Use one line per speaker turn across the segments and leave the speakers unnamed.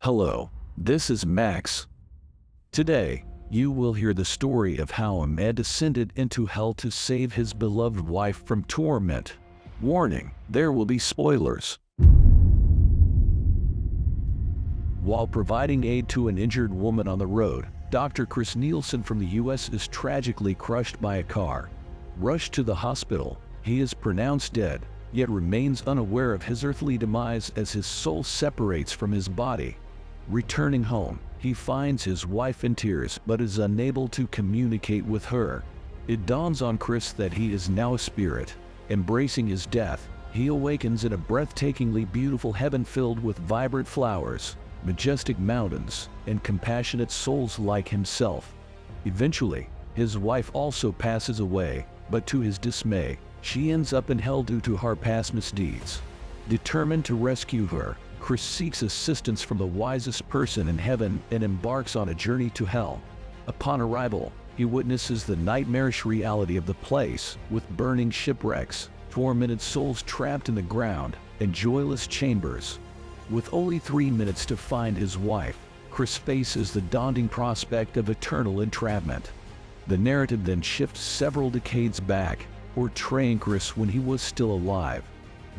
Hello, this is Max. Today, you will hear the story of how a man descended into hell to save his beloved wife from torment. Warning, there will be spoilers. While providing aid to an injured woman on the road, Dr. Chris Nielsen from the U.S. is tragically crushed by a car. Rushed to the hospital, he is pronounced dead, yet remains unaware of his earthly demise as his soul separates from his body. Returning home, he finds his wife in tears but is unable to communicate with her. It dawns on Chris that he is now a spirit. Embracing his death, he awakens in a breathtakingly beautiful heaven filled with vibrant flowers, majestic mountains, and compassionate souls like himself. Eventually, his wife also passes away, but to his dismay, she ends up in hell due to her past misdeeds. Determined to rescue her, Chris seeks assistance from the wisest person in heaven and embarks on a journey to hell. Upon arrival, he witnesses the nightmarish reality of the place, with burning shipwrecks, tormented souls trapped in the ground, and joyless chambers. With only 3 minutes to find his wife, Chris faces the daunting prospect of eternal entrapment. The narrative then shifts several decades back, portraying Chris when he was still alive.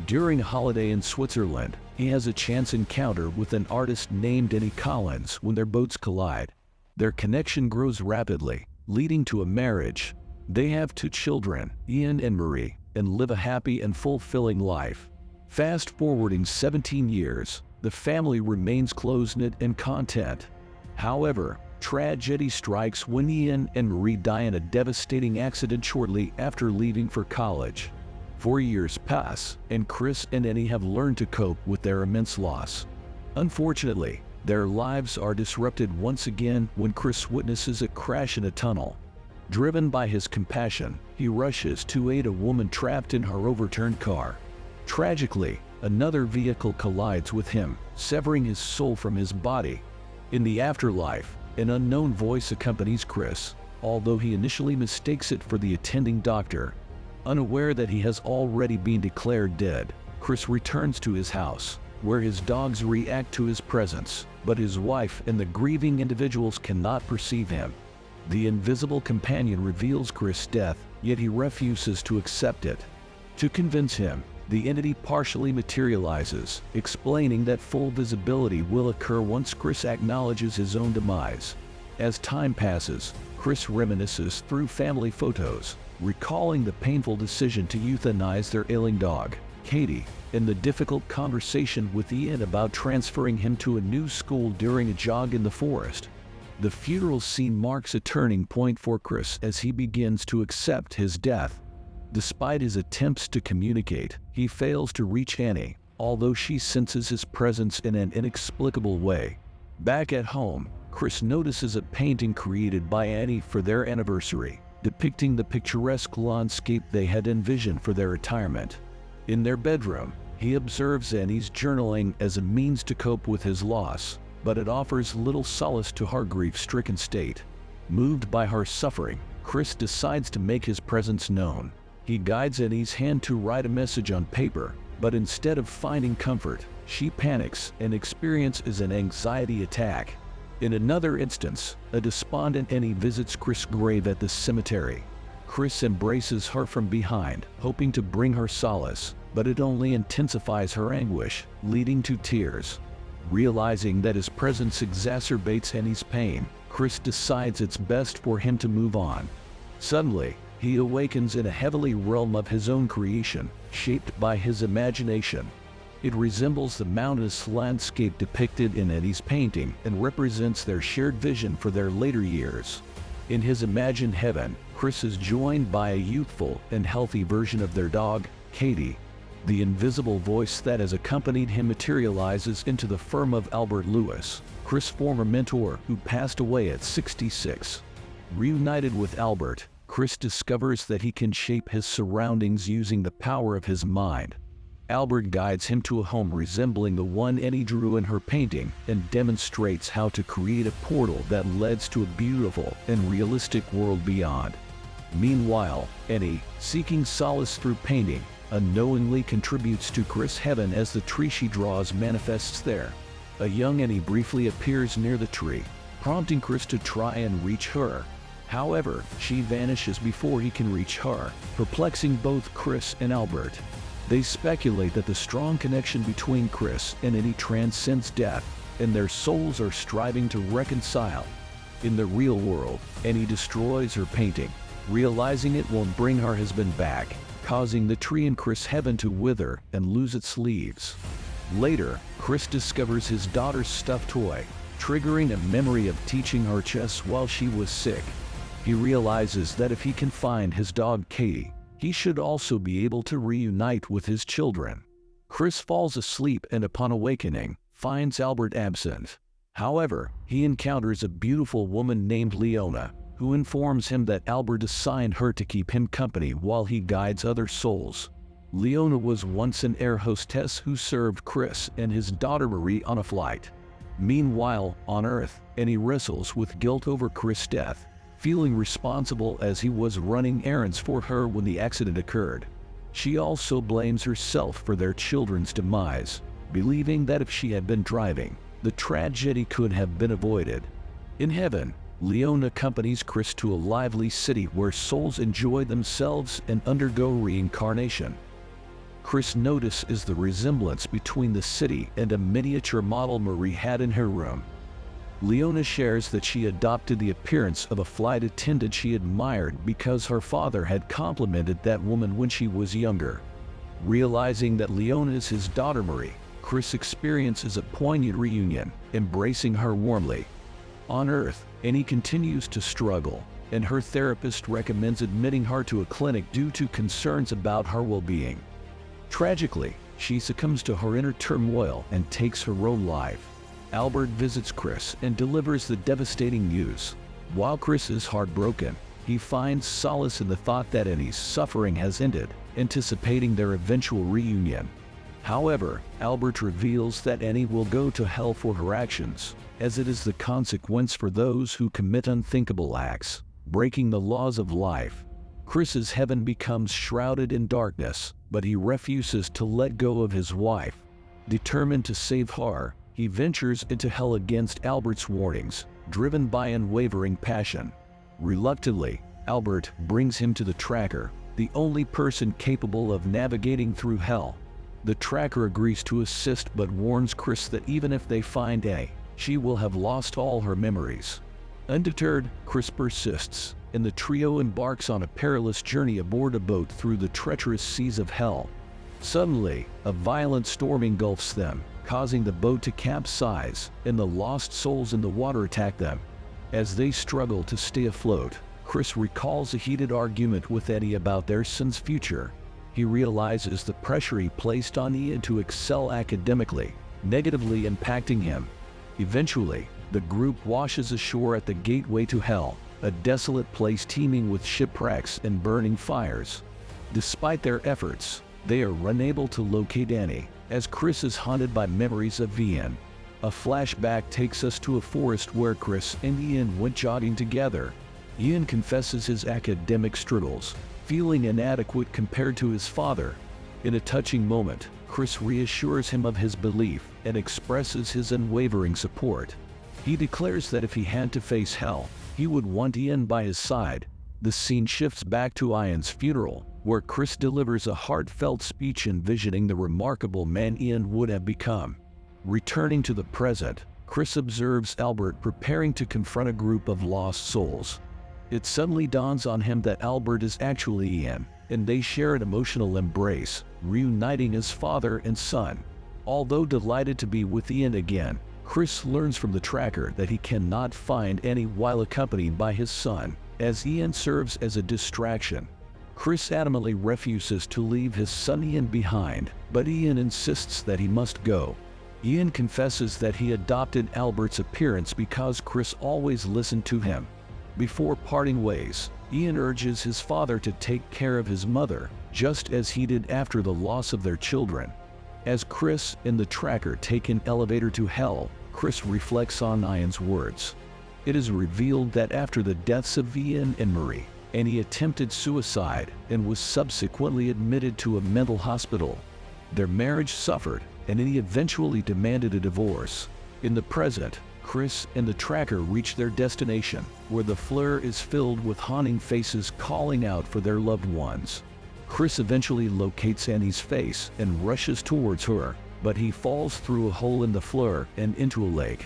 During a holiday in Switzerland, he has a chance encounter with an artist named Annie Collins when their boats collide. Their connection grows rapidly, leading to a marriage. They have 2 children, Ian and Marie, and live a happy and fulfilling life. Fast forwarding 17 years, the family remains close-knit and content. However, tragedy strikes when Ian and Marie die in a devastating accident shortly after leaving for college. 4 years pass, and Chris and Annie have learned to cope with their immense loss. Unfortunately, their lives are disrupted once again when Chris witnesses a crash in a tunnel. Driven by his compassion, he rushes to aid a woman trapped in her overturned car. Tragically, another vehicle collides with him, severing his soul from his body. In the afterlife, an unknown voice accompanies Chris, although he initially mistakes it for the attending doctor. Unaware that he has already been declared dead, Chris returns to his house, where his dogs react to his presence, but his wife and the grieving individuals cannot perceive him. The invisible companion reveals Chris' death, yet he refuses to accept it. To convince him, the entity partially materializes, explaining that full visibility will occur once Chris acknowledges his own demise. As time passes, Chris reminisces through family photos, recalling the painful decision to euthanize their ailing dog, Katie, and the difficult conversation with Ian about transferring him to a new school during a jog in the forest. The funeral scene marks a turning point for Chris as he begins to accept his death. Despite his attempts to communicate, he fails to reach Annie, although she senses his presence in an inexplicable way. Back at home, Chris notices a painting created by Annie for their anniversary, depicting the picturesque landscape they had envisioned for their retirement. In their bedroom, he observes Annie's journaling as a means to cope with his loss, but it offers little solace to her grief-stricken state. Moved by her suffering, Chris decides to make his presence known. He guides Annie's hand to write a message on paper, but instead of finding comfort, she panics and experiences an anxiety attack. In another instance, a despondent Annie visits Chris' grave at the cemetery. Chris embraces her from behind, hoping to bring her solace, but it only intensifies her anguish, leading to tears. Realizing that his presence exacerbates Annie's pain, Chris decides it's best for him to move on. Suddenly, he awakens in a heavenly realm of his own creation, shaped by his imagination. It resembles the mountainous landscape depicted in Annie's painting and represents their shared vision for their later years. In his imagined heaven, Chris is joined by a youthful and healthy version of their dog, Katie. The invisible voice that has accompanied him materializes into the form of Albert Lewis, Chris' former mentor who passed away at 66. Reunited with Albert, Chris discovers that he can shape his surroundings using the power of his mind. Albert guides him to a home resembling the one Annie drew in her painting and demonstrates how to create a portal that leads to a beautiful and realistic world beyond. Meanwhile, Annie, seeking solace through painting, unknowingly contributes to Chris' heaven as the tree she draws manifests there. A young Annie briefly appears near the tree, prompting Chris to try and reach her. However, she vanishes before he can reach her, perplexing both Chris and Albert. They speculate that the strong connection between Chris and Annie transcends death, and their souls are striving to reconcile. In the real world, Annie destroys her painting, realizing it won't bring her husband back, causing the tree in Chris' heaven to wither and lose its leaves. Later, Chris discovers his daughter's stuffed toy, triggering a memory of teaching her chess while she was sick. He realizes that if he can find his dog Katie, he should also be able to reunite with his children. Chris falls asleep and upon awakening, finds Albert absent. However, he encounters a beautiful woman named Leona, who informs him that Albert assigned her to keep him company while he guides other souls. Leona was once an air hostess who served Chris and his daughter Marie on a flight. Meanwhile, on Earth, Annie wrestles with guilt over Chris' death, feeling responsible as he was running errands for her when the accident occurred. She also blames herself for their children's demise, believing that if she had been driving, the tragedy could have been avoided. In heaven, Leona accompanies Chris to a lively city where souls enjoy themselves and undergo reincarnation. Chris notices the resemblance between the city and a miniature model Marie had in her room. Leona shares that she adopted the appearance of a flight attendant she admired because her father had complimented that woman when she was younger. Realizing that Leona is his daughter Marie, Chris experiences a poignant reunion, embracing her warmly. On Earth, Annie continues to struggle, and her therapist recommends admitting her to a clinic due to concerns about her well-being. Tragically, she succumbs to her inner turmoil and takes her own life. Albert visits Chris and delivers the devastating news. While Chris is heartbroken, he finds solace in the thought that Annie's suffering has ended, anticipating their eventual reunion. However, Albert reveals that Annie will go to hell for her actions, as it is the consequence for those who commit unthinkable acts, breaking the laws of life. Chris's heaven becomes shrouded in darkness, but he refuses to let go of his wife. Determined to save her, he ventures into hell against Albert's warnings, driven by unwavering passion. Reluctantly, Albert brings him to the tracker, the only person capable of navigating through hell. The tracker agrees to assist but warns Chris that even if they find Annie, she will have lost all her memories. Undeterred, Chris persists, and the trio embarks on a perilous journey aboard a boat through the treacherous seas of hell. Suddenly, a violent storm engulfs them, causing the boat to capsize, and the lost souls in the water attack them. As they struggle to stay afloat, Chris recalls a heated argument with Eddie about their son's future. He realizes the pressure he placed on Ian to excel academically, negatively impacting him. Eventually, the group washes ashore at the gateway to hell, a desolate place teeming with shipwrecks and burning fires. Despite their efforts, they are unable to locate Annie, as Chris is haunted by memories of Ian. A flashback takes us to a forest where Chris and Ian went jogging together. Ian confesses his academic struggles, feeling inadequate compared to his father. In a touching moment, Chris reassures him of his belief and expresses his unwavering support. He declares that if he had to face hell, he would want Ian by his side. The scene shifts back to Ian's funeral, where Chris delivers a heartfelt speech envisioning the remarkable man Ian would have become. Returning to the present, Chris observes Albert preparing to confront a group of lost souls. It suddenly dawns on him that Albert is actually Ian, and they share an emotional embrace, reuniting as father and son. Although delighted to be with Ian again, Chris learns from the tracker that he cannot find Annie while accompanied by his son, as Ian serves as a distraction. Chris adamantly refuses to leave his son Ian behind, but Ian insists that he must go. Ian confesses that he adopted Albert's appearance because Chris always listened to him. Before parting ways, Ian urges his father to take care of his mother, just as he did after the loss of their children. As Chris and the tracker take an elevator to hell, Chris reflects on Ian's words. It is revealed that after the deaths of Ian and Marie, Annie attempted suicide and was subsequently admitted to a mental hospital. Their marriage suffered, and Annie eventually demanded a divorce. In the present, Chris and the tracker reach their destination, where the flare is filled with haunting faces calling out for their loved ones. Chris eventually locates Annie's face and rushes towards her, but he falls through a hole in the flare and into a lake.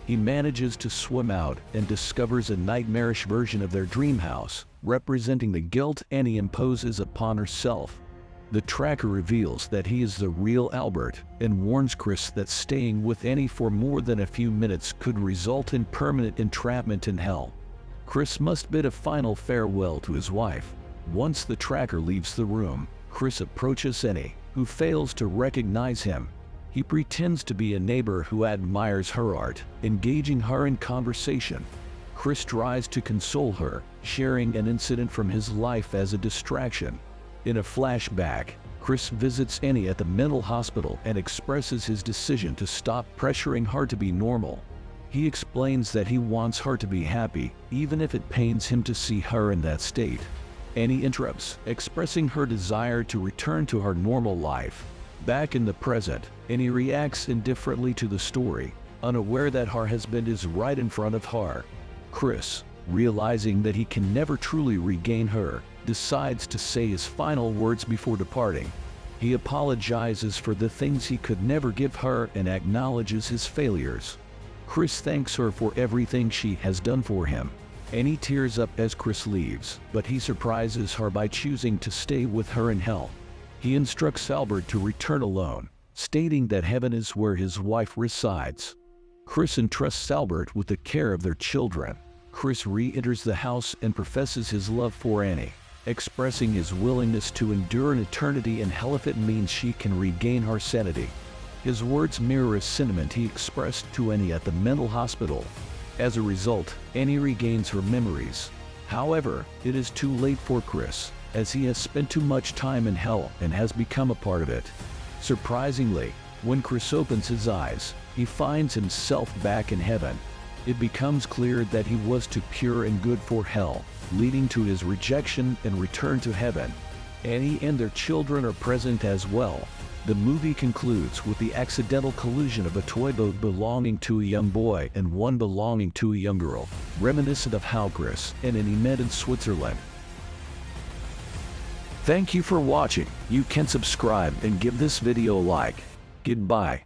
He manages to swim out and discovers a nightmarish version of their dream house, representing the guilt Annie imposes upon herself. The tracker reveals that he is the real Albert and warns Chris that staying with Annie for more than a few minutes could result in permanent entrapment in hell. Chris must bid a final farewell to his wife. Once the tracker leaves the room, Chris approaches Annie, who fails to recognize him. He pretends to be a neighbor who admires her art, engaging her in conversation. Chris tries to console her, sharing an incident from his life as a distraction. In a flashback, Chris visits Annie at the mental hospital and expresses his decision to stop pressuring her to be normal. He explains that he wants her to be happy, even if it pains him to see her in that state. Annie interrupts, expressing her desire to return to her normal life. Back in the present, Annie reacts indifferently to the story, unaware that her husband is right in front of her. Chris, realizing that he can never truly regain her, decides to say his final words before departing. He apologizes for the things he could never give her and acknowledges his failures. Chris thanks her for everything she has done for him. Annie tears up as Chris leaves, but he surprises her by choosing to stay with her in hell. He instructs Albert to return alone, stating that heaven is where his wife resides. Chris entrusts Albert with the care of their children. Chris re-enters the house and professes his love for Annie, expressing his willingness to endure an eternity in hell if it means she can regain her sanity. His words mirror a sentiment he expressed to Annie at the mental hospital. As a result, Annie regains her memories. However, it is too late for Chris, as he has spent too much time in hell and has become a part of it. Surprisingly, when Chris opens his eyes, he finds himself back in heaven. It becomes clear that he was too pure and good for hell, leading to his rejection and return to heaven. Annie and their children are present as well. The movie concludes with the accidental collision of a toy boat belonging to a young boy and one belonging to a young girl, reminiscent of how Chris and Annie met in Switzerland. Thank you for watching. You can subscribe and give this video a like. Goodbye.